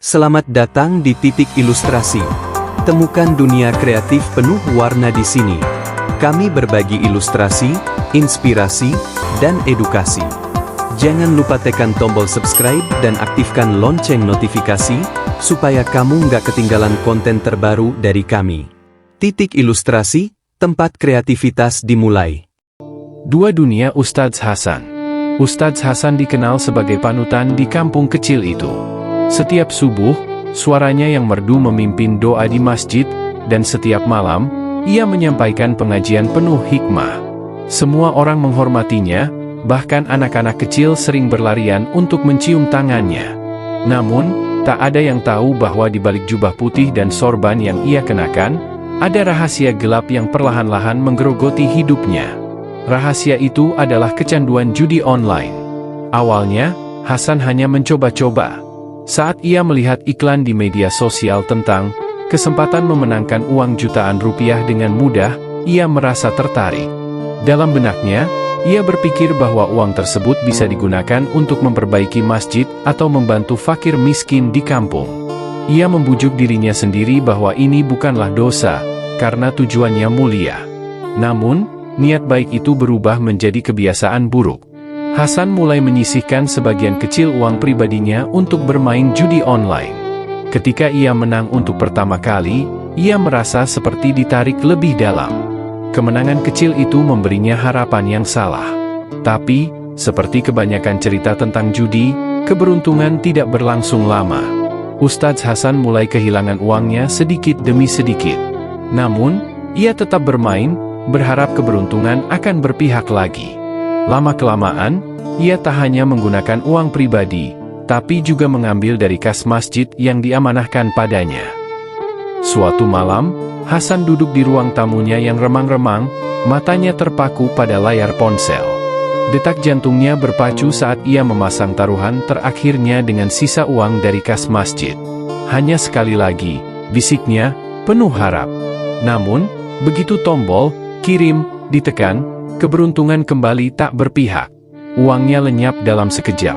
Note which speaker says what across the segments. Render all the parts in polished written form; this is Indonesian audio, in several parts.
Speaker 1: Selamat datang di Titik Ilustrasi. Temukan dunia kreatif penuh warna di sini. Kami berbagi ilustrasi, inspirasi, dan edukasi. Jangan lupa tekan tombol subscribe dan aktifkan lonceng notifikasi, supaya kamu nggak ketinggalan konten terbaru dari kami. Titik Ilustrasi, tempat kreativitas dimulai.
Speaker 2: Dua dunia Ustadz Hasan. Ustadz Hasan dikenal sebagai panutan di kampung kecil itu. Setiap subuh, suaranya yang merdu memimpin doa di masjid, dan setiap malam, ia menyampaikan pengajian penuh hikmah. Semua orang menghormatinya, bahkan anak-anak kecil sering berlarian untuk mencium tangannya. Namun, tak ada yang tahu bahwa di balik jubah putih dan sorban yang ia kenakan, ada rahasia gelap yang perlahan-lahan menggerogoti hidupnya. Rahasia itu adalah kecanduan judi online. Awalnya, Hasan hanya mencoba-coba. Saat ia melihat iklan di media sosial tentang kesempatan memenangkan uang jutaan rupiah dengan mudah, ia merasa tertarik. Dalam benaknya, ia berpikir bahwa uang tersebut bisa digunakan untuk memperbaiki masjid atau membantu fakir miskin di kampung. Ia membujuk dirinya sendiri bahwa ini bukanlah dosa, karena tujuannya mulia. Namun, niat baik itu berubah menjadi kebiasaan buruk. Hasan mulai menyisihkan sebagian kecil uang pribadinya untuk bermain judi online. Ketika ia menang untuk pertama kali, ia merasa seperti ditarik lebih dalam. Kemenangan kecil itu memberinya harapan yang salah. Tapi, seperti kebanyakan cerita tentang judi, keberuntungan tidak berlangsung lama. Ustadz Hasan mulai kehilangan uangnya sedikit demi sedikit. Namun, ia tetap bermain, berharap keberuntungan akan berpihak lagi. Lama-kelamaan, ia tak hanya menggunakan uang pribadi, tapi juga mengambil dari kas masjid yang diamanahkan padanya. Suatu malam, Hasan duduk di ruang tamunya yang remang-remang, matanya terpaku pada layar ponsel. Detak jantungnya berpacu saat ia memasang taruhan terakhirnya dengan sisa uang dari kas masjid. Hanya sekali lagi, bisiknya, penuh harap. Namun, begitu tombol kirim ditekan, keberuntungan kembali tak berpihak. Uangnya lenyap dalam sekejap.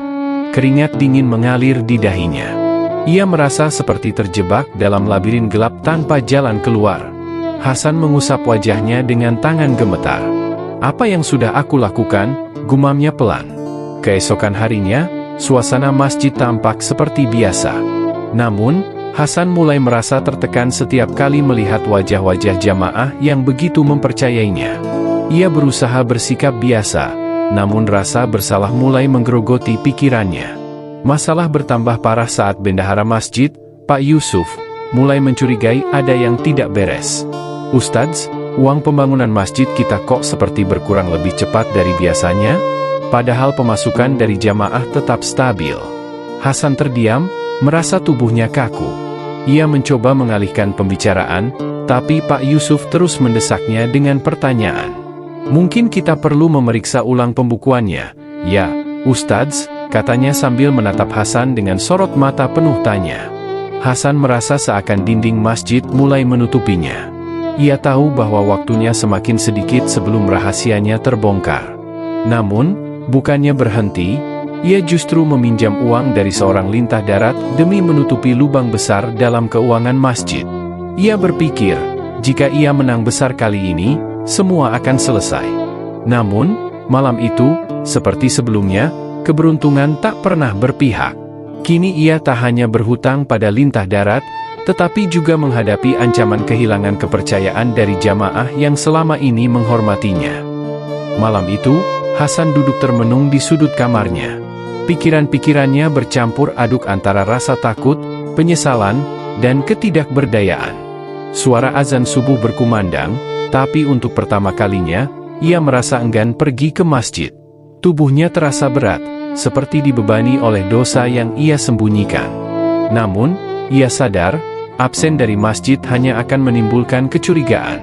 Speaker 2: Keringat dingin mengalir di dahinya. Ia merasa seperti terjebak dalam labirin gelap tanpa jalan keluar. Hasan mengusap wajahnya dengan tangan gemetar. "Apa yang sudah aku lakukan?" gumamnya pelan. Keesokan harinya, suasana masjid tampak seperti biasa. Namun, Hasan mulai merasa tertekan setiap kali melihat wajah-wajah jamaah yang begitu mempercayainya. Ia berusaha bersikap biasa, namun rasa bersalah mulai menggerogoti pikirannya. Masalah bertambah parah saat bendahara masjid, Pak Yusuf, mulai mencurigai ada yang tidak beres. "Ustadz, uang pembangunan masjid kita kok seperti berkurang lebih cepat dari biasanya? Padahal pemasukan dari jamaah tetap stabil." Hasan terdiam, merasa tubuhnya kaku. Ia mencoba mengalihkan pembicaraan, tapi Pak Yusuf terus mendesaknya dengan pertanyaan. "Mungkin kita perlu memeriksa ulang pembukuannya." "Ya, Ustadz," katanya sambil menatap Hasan dengan sorot mata penuh tanya. Hasan merasa seakan dinding masjid mulai menutupinya. Ia tahu bahwa waktunya semakin sedikit sebelum rahasianya terbongkar. Namun, bukannya berhenti, ia justru meminjam uang dari seorang lintah darat demi menutupi lubang besar dalam keuangan masjid. Ia berpikir, jika ia menang besar kali ini, semua akan selesai. Namun, malam itu, seperti sebelumnya, keberuntungan tak pernah berpihak. Kini ia tak hanya berhutang pada lintah darat, tetapi juga menghadapi ancaman kehilangan kepercayaan dari jamaah yang selama ini menghormatinya. Malam itu, Hasan duduk termenung di sudut kamarnya. Pikiran-pikirannya bercampur aduk antara rasa takut, penyesalan, dan ketidakberdayaan. Suara azan subuh berkumandang, tapi untuk pertama kalinya, ia merasa enggan pergi ke masjid. Tubuhnya terasa berat, seperti dibebani oleh dosa yang ia sembunyikan. Namun, ia sadar, absen dari masjid hanya akan menimbulkan kecurigaan.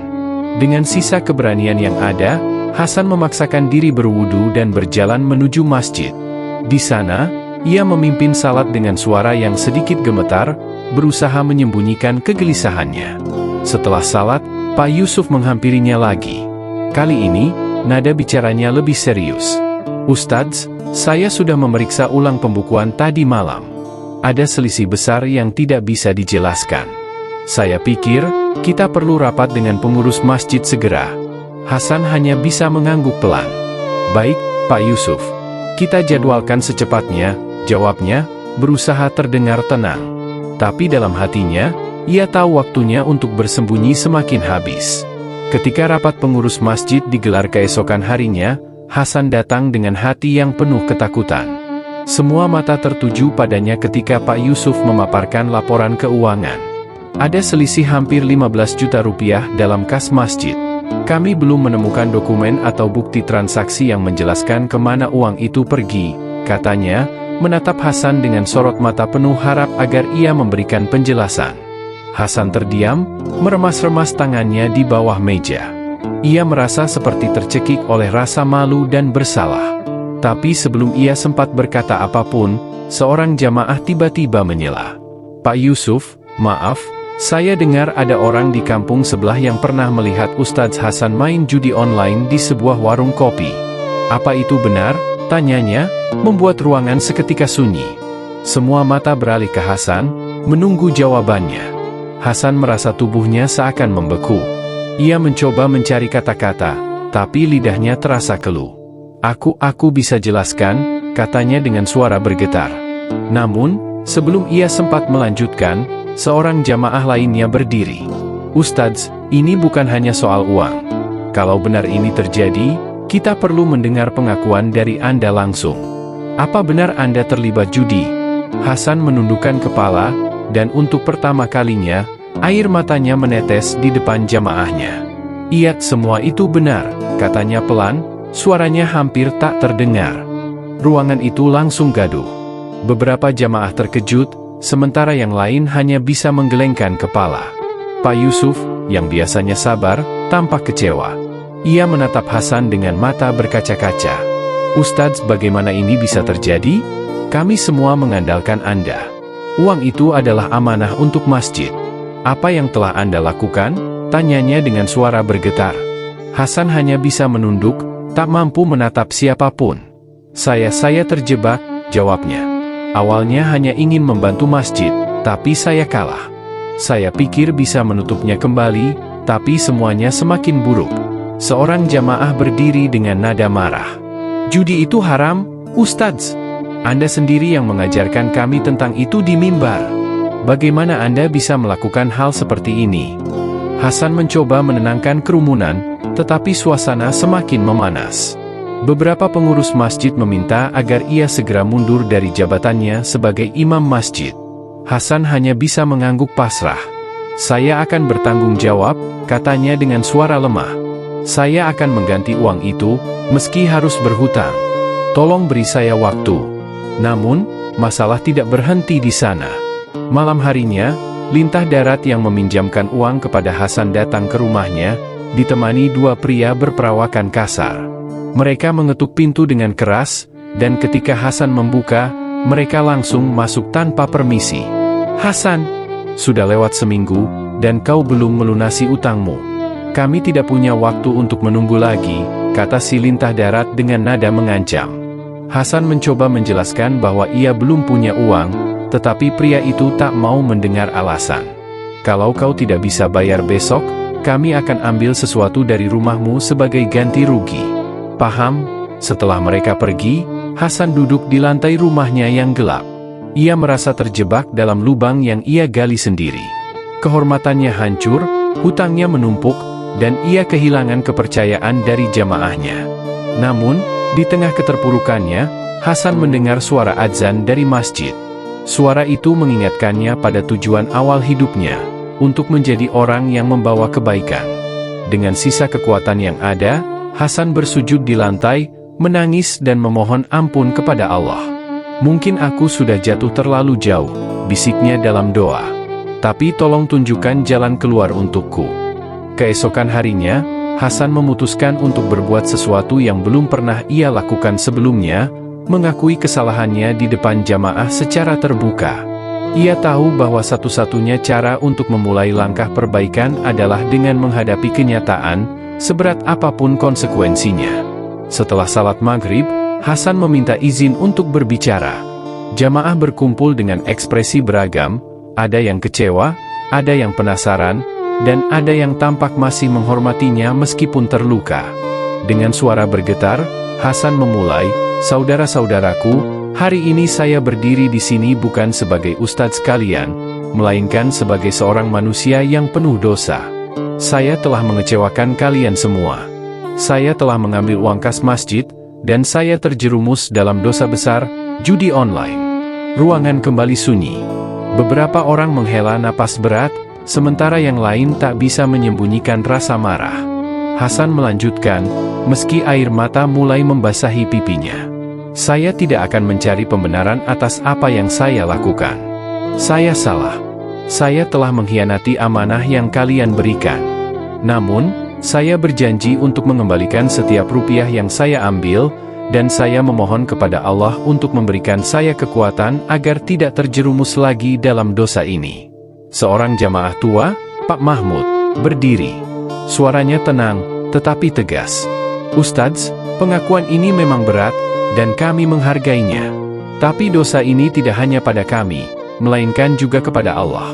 Speaker 2: Dengan sisa keberanian yang ada, Hasan memaksakan diri berwudu dan berjalan menuju masjid. Di sana, ia memimpin salat dengan suara yang sedikit gemetar, berusaha menyembunyikan kegelisahannya. Setelah salat, Pak Yusuf menghampirinya lagi. Kali ini, nada bicaranya lebih serius. "Ustadz, saya sudah memeriksa ulang pembukuan tadi malam. Ada selisih besar yang tidak bisa dijelaskan. Saya pikir, kita perlu rapat dengan pengurus masjid segera. Hasan hanya bisa mengangguk pelan. Baik, Pak Yusuf. Kita jadwalkan secepatnya, jawabnya, berusaha terdengar tenang. Tapi dalam hatinya, ia tahu waktunya untuk bersembunyi semakin habis. Ketika rapat pengurus masjid digelar keesokan harinya, Hasan datang dengan hati yang penuh ketakutan. Semua mata tertuju padanya ketika Pak Yusuf memaparkan laporan keuangan. Ada selisih hampir 15 juta rupiah dalam kas masjid. Kami belum menemukan dokumen atau bukti transaksi yang menjelaskan kemana uang itu pergi, katanya, menatap Hasan dengan sorot mata penuh harap agar ia memberikan penjelasan. Hasan terdiam, meremas-remas tangannya di bawah meja. Ia merasa seperti tercekik oleh rasa malu dan bersalah. Tapi sebelum ia sempat berkata apapun, seorang jamaah tiba-tiba menyela. Pak Yusuf, maaf, saya dengar ada orang di kampung sebelah yang pernah melihat Ustadz Hasan main judi online di sebuah warung kopi. Apa itu benar? Tanyanya, membuat ruangan seketika sunyi. Semua mata beralih ke Hasan, menunggu jawabannya. Hasan merasa tubuhnya seakan membeku. Ia mencoba mencari kata-kata, tapi lidahnya terasa keluh. Aku bisa jelaskan, katanya dengan suara bergetar. Namun, sebelum ia sempat melanjutkan, seorang jamaah lainnya berdiri. Ustadz, ini bukan hanya soal uang. Kalau benar ini terjadi, kita perlu mendengar pengakuan dari Anda langsung. Apa benar Anda terlibat judi? Hasan menundukkan kepala, dan untuk pertama kalinya, air matanya menetes di depan jamaahnya. Iya, semua itu benar, katanya pelan, suaranya hampir tak terdengar. Ruangan itu langsung gaduh. Beberapa jamaah terkejut, sementara yang lain hanya bisa menggelengkan kepala. Pak Yusuf, yang biasanya sabar, tampak kecewa. Ia menatap Hasan dengan mata berkaca-kaca. Ustadz, bagaimana ini bisa terjadi? Kami semua mengandalkan Anda. Uang itu adalah amanah untuk masjid. Apa yang telah Anda lakukan? Tanyanya dengan suara bergetar. Hasan hanya bisa menunduk, tak mampu menatap siapapun. Saya terjebak, jawabnya. Awalnya hanya ingin membantu masjid, tapi saya kalah. Saya pikir bisa menutupnya kembali, tapi semuanya semakin buruk. Seorang jamaah berdiri dengan nada marah. Judi itu haram, Ustadz. Anda sendiri yang mengajarkan kami tentang itu di mimbar. Bagaimana Anda bisa melakukan hal seperti ini? Hasan mencoba menenangkan kerumunan, tetapi suasana semakin memanas. Beberapa pengurus masjid meminta agar ia segera mundur dari jabatannya sebagai imam masjid. Hasan hanya bisa mengangguk pasrah. Saya akan bertanggung jawab, katanya dengan suara lemah. Saya akan mengganti uang itu, meski harus berhutang. Tolong beri saya waktu. Namun, masalah tidak berhenti di sana. Malam harinya, lintah darat yang meminjamkan uang kepada Hasan datang ke rumahnya, ditemani dua pria berperawakan kasar. Mereka mengetuk pintu dengan keras, dan ketika Hasan membuka, mereka langsung masuk tanpa permisi. Hasan, sudah lewat seminggu, dan kau belum melunasi utangmu. Kami tidak punya waktu untuk menunggu lagi, kata si lintah darat dengan nada mengancam. Hasan mencoba menjelaskan bahwa ia belum punya uang, tetapi pria itu tak mau mendengar alasan. Kalau kau tidak bisa bayar besok, kami akan ambil sesuatu dari rumahmu sebagai ganti rugi. Paham? Setelah mereka pergi, Hasan duduk di lantai rumahnya yang gelap. Ia merasa terjebak dalam lubang yang ia gali sendiri. Kehormatannya hancur, hutangnya menumpuk, dan ia kehilangan kepercayaan dari jamaahnya. Namun, di tengah keterpurukannya, Hasan mendengar suara adzan dari masjid. Suara itu mengingatkannya pada tujuan awal hidupnya, untuk menjadi orang yang membawa kebaikan. Dengan sisa kekuatan yang ada, Hasan bersujud di lantai, menangis dan memohon ampun kepada Allah. Mungkin aku sudah jatuh terlalu jauh, bisiknya dalam doa. Tapi tolong tunjukkan jalan keluar untukku. Keesokan harinya, Hasan memutuskan untuk berbuat sesuatu yang belum pernah ia lakukan sebelumnya, mengakui kesalahannya di depan jamaah secara terbuka. Ia tahu bahwa satu-satunya cara untuk memulai langkah perbaikan adalah dengan menghadapi kenyataan, seberat apapun konsekuensinya. Setelah salat maghrib, Hasan meminta izin untuk berbicara. Jamaah berkumpul dengan ekspresi beragam, ada yang kecewa, ada yang penasaran, dan ada yang tampak masih menghormatinya meskipun terluka. Dengan suara bergetar, Hasan memulai, "Saudara-saudaraku, hari ini saya berdiri di sini bukan sebagai ustadz kalian, melainkan sebagai seorang manusia yang penuh dosa. Saya telah mengecewakan kalian semua. Saya telah mengambil uang kas masjid, dan saya terjerumus dalam dosa besar, judi online." Ruangan kembali sunyi. Beberapa orang menghela napas berat, sementara yang lain tak bisa menyembunyikan rasa marah. Hasan melanjutkan, meski air mata mulai membasahi pipinya. "Saya tidak akan mencari pembenaran atas apa yang saya lakukan. Saya salah. Saya telah mengkhianati amanah yang kalian berikan. Namun, saya berjanji untuk mengembalikan setiap rupiah yang saya ambil, dan saya memohon kepada Allah untuk memberikan saya kekuatan agar tidak terjerumus lagi dalam dosa ini." Seorang jamaah tua, Pak Mahmud, berdiri. Suaranya tenang, tetapi tegas. "Ustadz, pengakuan ini memang berat, dan kami menghargainya. Tapi dosa ini tidak hanya pada kami, melainkan juga kepada Allah.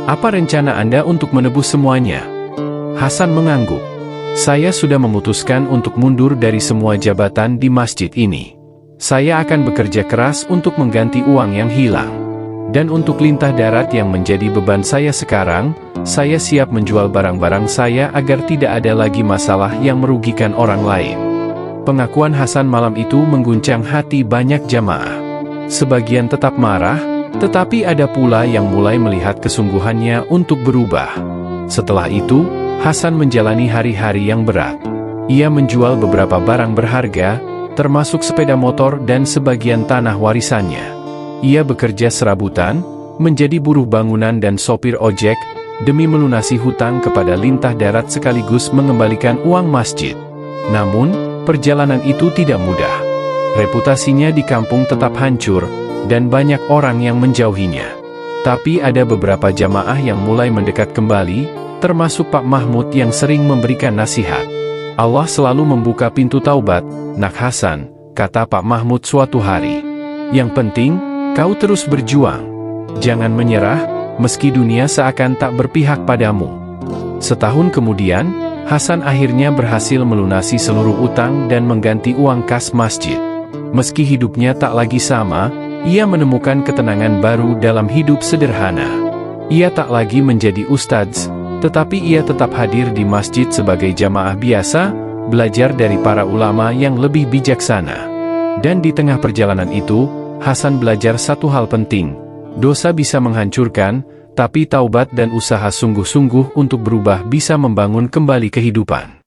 Speaker 2: Apa rencana Anda untuk menebus semuanya?" Hasan mengangguk. "Saya sudah memutuskan untuk mundur dari semua jabatan di masjid ini. Saya akan bekerja keras untuk mengganti uang yang hilang. Dan untuk lintah darat yang menjadi beban saya sekarang, saya siap menjual barang-barang saya agar tidak ada lagi masalah yang merugikan orang lain." Pengakuan Hasan malam itu mengguncang hati banyak jamaah. Sebagian tetap marah, tetapi ada pula yang mulai melihat kesungguhannya untuk berubah. Setelah itu, Hasan menjalani hari-hari yang berat. Ia menjual beberapa barang berharga, termasuk sepeda motor dan sebagian tanah warisannya. Ia bekerja serabutan, menjadi buruh bangunan dan sopir ojek, demi melunasi hutang kepada lintah darat sekaligus mengembalikan uang masjid. Namun, perjalanan itu tidak mudah. Reputasinya di kampung tetap hancur, dan banyak orang yang menjauhinya. Tapi ada beberapa jamaah yang mulai mendekat kembali, termasuk Pak Mahmud yang sering memberikan nasihat. "Allah selalu membuka pintu taubat, Nak Hasan," kata Pak Mahmud suatu hari. "Yang penting, kau terus berjuang. Jangan menyerah, meski dunia seakan tak berpihak padamu." Setahun kemudian, Hasan akhirnya berhasil melunasi seluruh utang dan mengganti uang kas masjid. Meski hidupnya tak lagi sama, ia menemukan ketenangan baru dalam hidup sederhana. Ia tak lagi menjadi ustadz, tetapi ia tetap hadir di masjid sebagai jamaah biasa, belajar dari para ulama yang lebih bijaksana. Dan di tengah perjalanan itu, Hasan belajar satu hal penting: dosa bisa menghancurkan, tapi taubat dan usaha sungguh-sungguh untuk berubah bisa membangun kembali kehidupan.